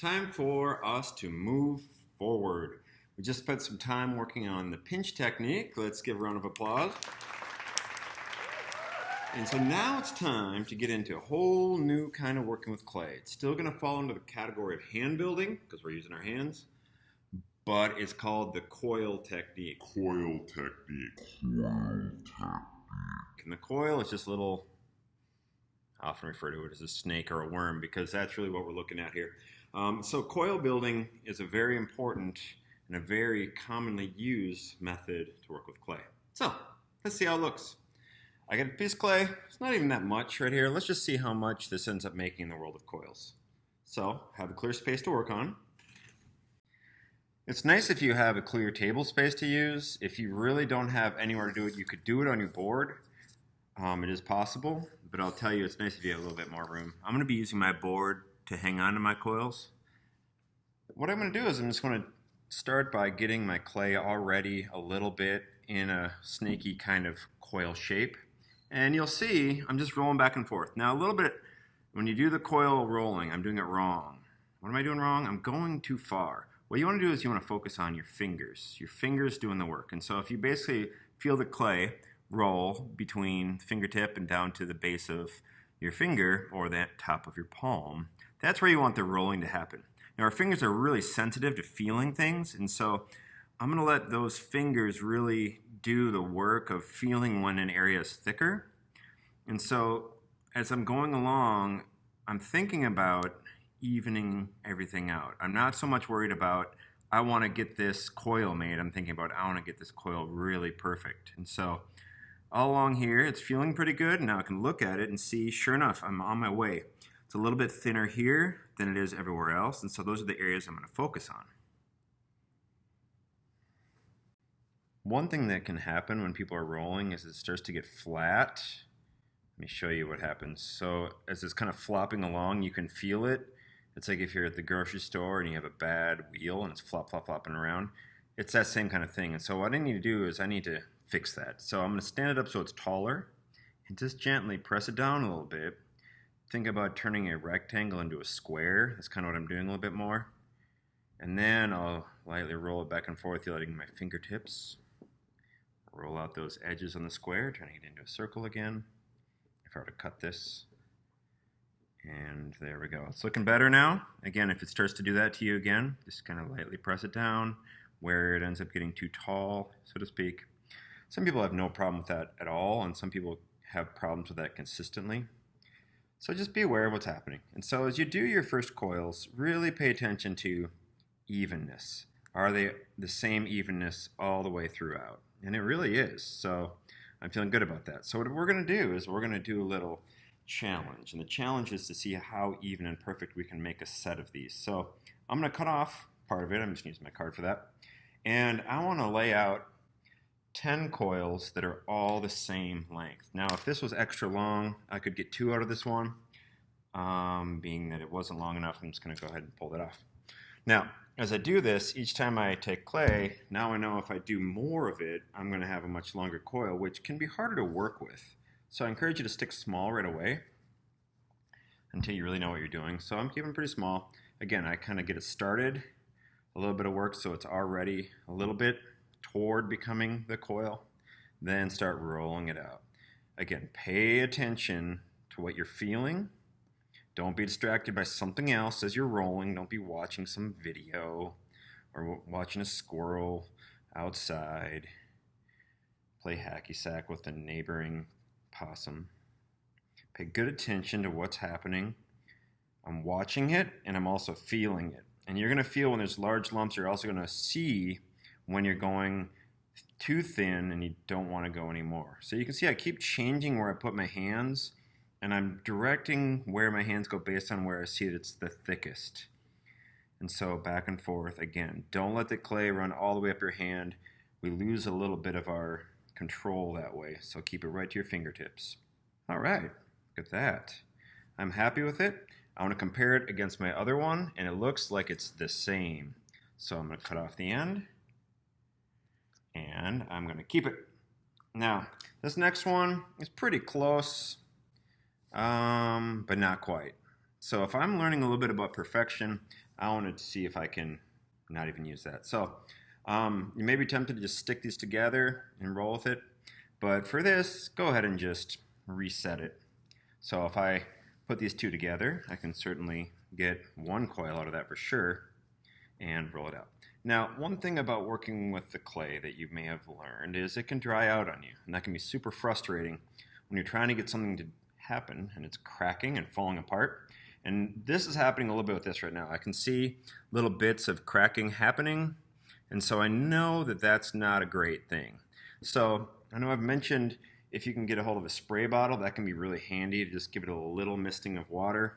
time for us to move forward. We just spent some time working on the pinch technique. Let's give a round of applause. And so now it's time to get into a whole new kind of working with clay. It's still going to fall into the category of hand building because we're using our hands, but it's called the coil technique. Coil technique. Coil technique. And the coil is just a little, I often refer to it as a snake or a worm because that's really what we're looking at here. So coil building is a very important and a very commonly used method to work with clay. So let's see how it looks. I got a piece of clay. It's not even that much right here. Let's just see how much this ends up making in the world of coils. So have a clear space to work on. It's nice if you have a clear table space to use. If you really don't have anywhere to do it, you could do it on your board. It is possible, but I'll tell you it's nice if you have a little bit more room. I'm going to be using my board to hang on to my coils. What I'm going to do is I'm just going to start by getting my clay already a little bit in a snaky kind of coil shape. And you'll see I'm just rolling back and forth. Now a little bit, when you do the coil rolling, I'm doing it wrong. What am I doing wrong? I'm going too far. What you want to do is you want to focus on your fingers doing the work. And so if you basically feel the clay roll between fingertip and down to the base of your finger or that top of your palm, that's where you want the rolling to happen. Now our fingers are really sensitive to feeling things, and so I'm going to let those fingers really do the work of feeling when an area is thicker. And so as I'm going along, I'm thinking about evening everything out. I'm not so much worried about, I want to get this coil made. I'm thinking about, I want to get this coil really perfect. And so all along here, it's feeling pretty good. Now I can look at it and see, sure enough, I'm on my way. It's a little bit thinner here than it is everywhere else. And so those are the areas I'm going to focus on. One thing that can happen when people are rolling is it starts to get flat. Let me show you what happens. So as it's kind of flopping along, you can feel it. It's like if you're at the grocery store and you have a bad wheel and it's flopping around. It's that same kind of thing. And so what I need to do is I need to fix that. So I'm going to stand it up so it's taller and just gently press it down a little bit. Think about turning a rectangle into a square. That's kind of what I'm doing a little bit more. And then I'll lightly roll it back and forth, letting my fingertips roll out those edges on the square, turning it into a circle again. If I were to cut this, and there we go. It's looking better now. Again, if it starts to do that to you again, just kind of lightly press it down where it ends up getting too tall, so to speak. Some people have no problem with that at all, and some people have problems with that consistently. So just be aware of what's happening. And so as you do your first coils, really pay attention to evenness. Are they the same evenness all the way throughout? And it really is. So I'm feeling good about that. So what we're going to do is we're going to do a little challenge. And the challenge is to see how even and perfect we can make a set of these. So I'm going to cut off part of it. I'm just using my card for that. And I want to lay out 10 coils that are all the same length. Now if this was extra long, I could get 2 out of this one. Being that it wasn't long enough, I'm just going to go ahead and pull it off. Now, as I do this, each time I take clay, now I know if I do more of it, I'm going to have a much longer coil, which can be harder to work with. So I encourage you to stick small right away until you really know what you're doing. So I'm keeping pretty small. Again, I kind of get it started, a little bit of work so it's already a little bit toward becoming the coil, then start rolling it out. Again, pay attention to what you're feeling. Don't be distracted by something else as you're rolling. Don't be watching some video or watching a squirrel outside play hacky sack with a neighboring possum. Pay good attention to what's happening. I'm watching it and I'm also feeling it. And you're going to feel when there's large lumps. You're also going to see when you're going too thin and you don't want to go anymore. So you can see I keep changing where I put my hands. And I'm directing where my hands go based on where I see that it's the thickest. And so back and forth again. Don't let the clay run all the way up your hand. We lose a little bit of our control that way. So keep it right to your fingertips. All right, look at that. I'm happy with it. I want to compare it against my other one, and it looks like it's the same. So I'm going to cut off the end, and I'm going to keep it. Now, this next one is pretty close. But not quite. So if I'm learning a little bit about perfection, I wanted to see if I can not even use that. So you may be tempted to just stick these together and roll with it. But for this, go ahead and just reset it. So if I put these two together, I can certainly get one coil out of that for sure and roll it out. Now, one thing about working with the clay that you may have learned is it can dry out on you, and that can be super frustrating when you're trying to get something to happen and it's cracking and falling apart. And this is happening a little bit with this right now. I can see little bits of cracking happening, and so I know that that's not a great thing. So I know I've mentioned if you can get a hold of a spray bottle, that can be really handy to just give it a little misting of water.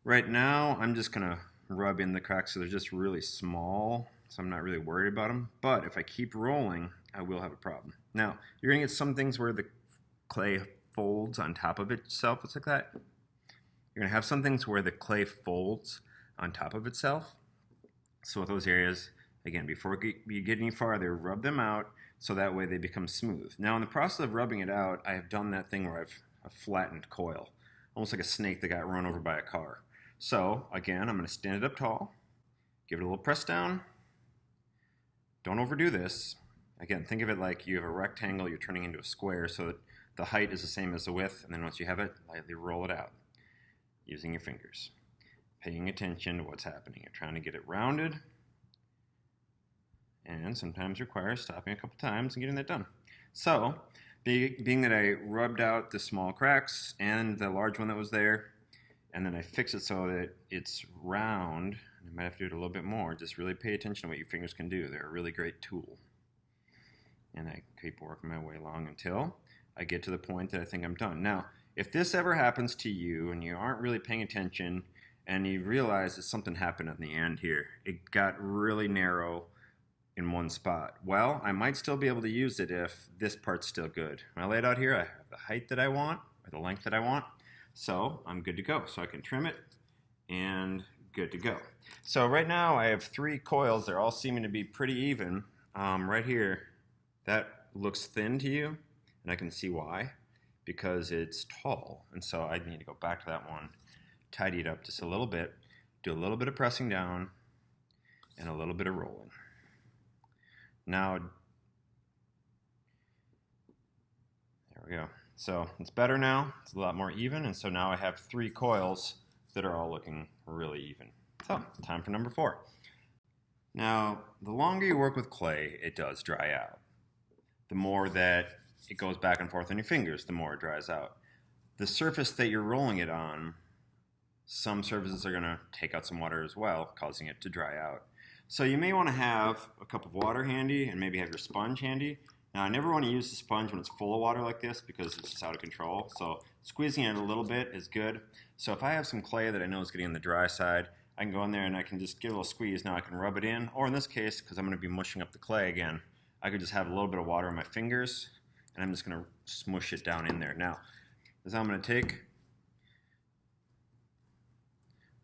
Right now, I'm just going to rub in the cracks so they're just really small, so I'm not really worried about them. But if I keep rolling, I will have a problem. Now, you're going to get some things where the clay folds on top of itself. It's like that. You're going to have some things where the clay folds on top of itself. So with those areas, again, before you get any farther, rub them out so that way they become smooth. Now, in the process of rubbing it out, I have done that thing where I've flattened coil, almost like a snake that got run over by a car. So, again, I'm going to stand it up tall, give it a little press down. Don't overdo this. Again, think of it like you have a rectangle, you're turning into a square so that the height is the same as the width, and then once you have it, lightly roll it out using your fingers, paying attention to what's happening. You're trying to get it rounded, and sometimes requires stopping a couple times and getting that done. So, being that I rubbed out the small cracks and the large one that was there, and then I fix it so that it's round, I might have to do it a little bit more. Just really pay attention to what your fingers can do. They're a really great tool. And I keep working my way along until I get to the point that I think I'm done. Now, if this ever happens to you and you aren't really paying attention and you realize that something happened at the end here, it got really narrow in one spot. Well, I might still be able to use it if this part's still good. When I lay it out here, I have the height that I want, or the length that I want, so I'm good to go. So I can trim it and good to go. So right now I have 3 coils. They're all seeming to be pretty even. Right here, that looks thin to you, and I can see why, because it's tall. And so I need to go back to that one, tidy it up just a little bit, do a little bit of pressing down, and a little bit of rolling. Now, there we go. So it's better now. It's a lot more even, and so now I have 3 coils that are all looking really even. So, time for number 4. Now, the longer you work with clay, it does dry out. The more that it goes back and forth on your fingers, the more it dries out. The surface that you're rolling it on, some surfaces are going to take out some water as well, causing it to dry out. So you may want to have a cup of water handy and maybe have your sponge handy. Now, I never want to use the sponge when it's full of water like this because it's just out of control. So squeezing it a little bit is good. So if I have some clay that I know is getting on the dry side, I can go in there and I can just give it a little squeeze. Now I can rub it in, or in this case, because I'm going to be mushing up the clay again, I could just have a little bit of water in my fingers, and I'm just going to smush it down in there. Now, this I'm going to take,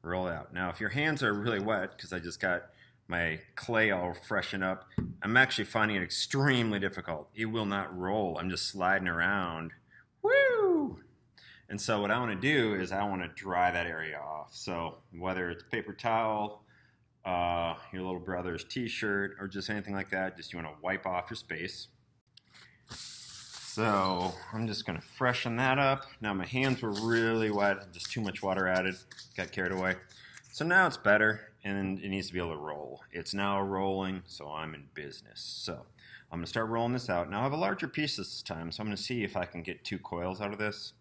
roll it out. Now, if your hands are really wet, because I just got my clay all freshened up, I'm actually finding it extremely difficult. It will not roll. I'm just sliding around. Woo! And so what I want to do is I want to dry that area off. So whether it's paper towel, your little brother's t-shirt, or just anything like that, just you want to wipe off your space. So I'm just going to freshen that up. Now my hands were really wet, just too much water added, got carried away. So now it's better, and it needs to be able to roll. It's now rolling, so I'm in business. So I'm going to start rolling this out. Now I have a larger piece this time, so I'm going to see if I can get 2 coils out of this.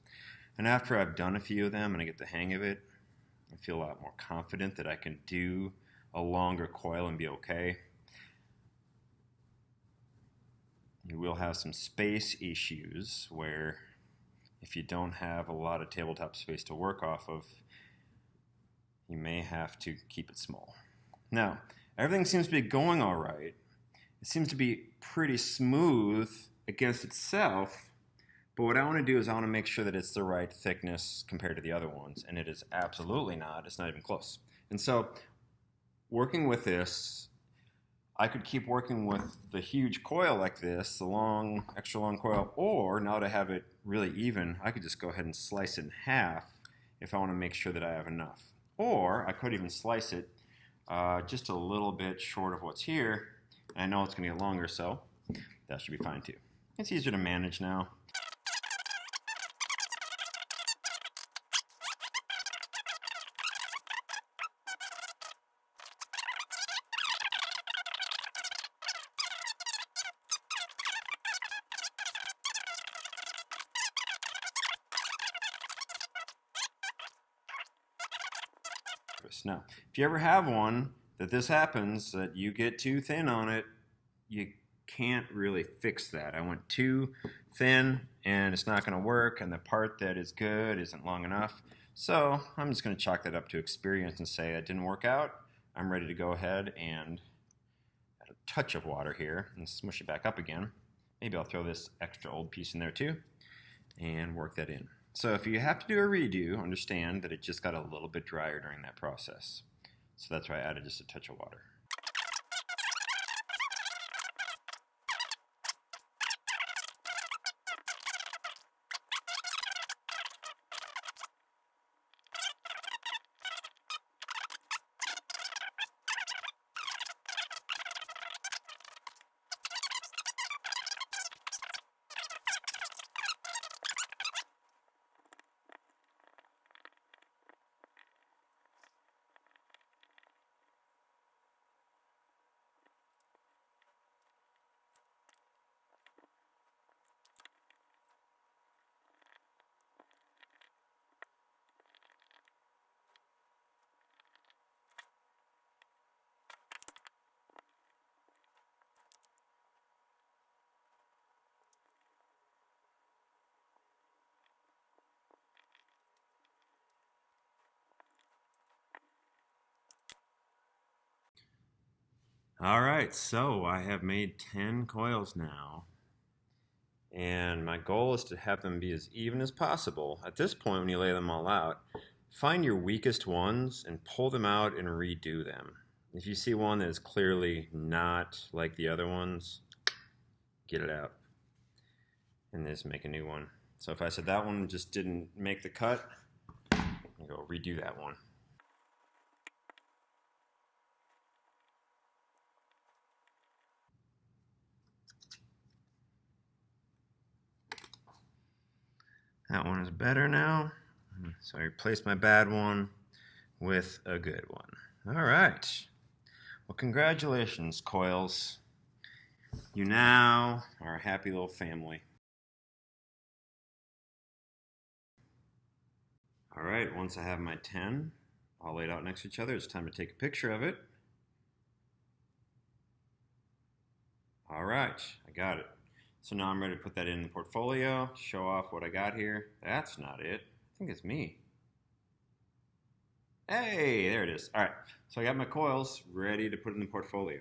And after I've done a few of them and I get the hang of it, I feel a lot more confident that I can do a longer coil and be okay. You will have some space issues where if you don't have a lot of tabletop space to work off of, you may have to keep it small. Now, everything seems to be going all right. It seems to be pretty smooth against itself, but what I want to do is I want to make sure that it's the right thickness compared to the other ones, and it is absolutely not. It's not even close. And so, working with this, I could keep working with the huge coil like this, the long, extra long coil, or now that I have it really even, I could just go ahead and slice it in half if I want to make sure that I have enough. Or I could even slice it just a little bit short of what's here. And I know it's going to get longer, so that should be fine too. It's easier to manage now. Now, if you ever have one that this happens, that you get too thin on it, you can't really fix that. I went too thin and it's not going to work, and the part that is good isn't long enough. So I'm just going to chalk that up to experience and say that didn't work out. I'm ready to go ahead and add a touch of water here and smush it back up again. Maybe I'll throw this extra old piece in there too and work that in. So if you have to do a redo, understand that it just got a little bit drier during that process. So that's why I added just a touch of water. All right, so I have made 10 coils now, and my goal is to have them be as even as possible. At this point, when you lay them all out, find your weakest ones and pull them out and redo them. If you see one that is clearly not like the other ones, get it out and just make a new one. So if I said that one just didn't make the cut, I'll go redo that one. That one is better now. So I replaced my bad one with a good one. All right. Well, congratulations, Coils. You now are a happy little family. All right, once I have my 10 all laid out next to each other, it's time to take a picture of it. All right, I got it. So now I'm ready to put that in the portfolio, show off what I got here. That's not it. I think it's me. Hey, there it is. All right, so I got my coils ready to put in the portfolio.